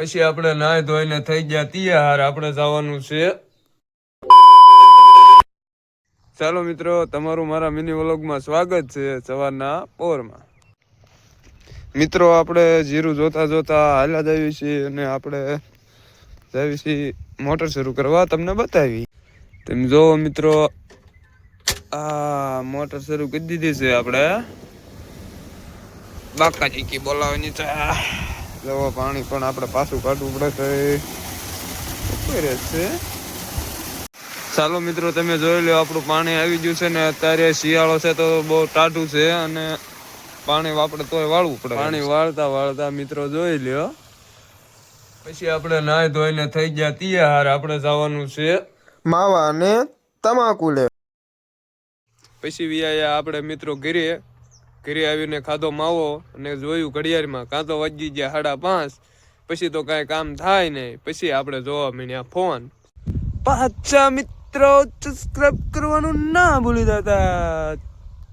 પછી આપણે નાય ધોઈને થઈ ગયા તૈયાર. આપણે જવાનું છે. ચાલો મિત્રો, તમારું મારા મિની વ્લોગમાં સ્વાગત છે સવારના પોરમાં. મિત્રો આપણે જીરું જોતા જોતા હાલ્યા જઈએ છીએ અને આપણે જઈએ છીએ મોટર શરૂ કરવા. તમને બતાવી તમે જોવો મિત્રો, આ મોટર શરૂ કરી દીધી છે. આપણે બાકાજી કી બોલાવવાની છે. જવો પાણી પણ આપણે પાછું કાઢવું પડે છે. ચાલો મિત્રો, તમે જોઈ લો, આપણું પાણી આવી ગયું છે ને. અત્યારે શિયાળો છે તો બહુ ટાઢું છે અને પાણી આપણે તોય વાળવું પડે. પાણી વાળતા વાળતા મિત્રો જોઈ લ્યો. પછી આપણે નાય ધોઈને થઈ ગયા તૈયાર. આપણે જવાનું છે માવા અને તમાકુ લે. પછી વિયા આપણે મિત્રો ઘરે આવીને ખાધો માવો અને જોયું ઘડિયાળમાં કાં તો વાગી ગયા 5:30. પછી તો કાંઈ કામ થાય નહીં. પછી આપણે જોવા મળ્યા ફોન. પાછા મિત્રો સબસ્ક્રાઇબ કરવાનું ના ભૂલી જતા.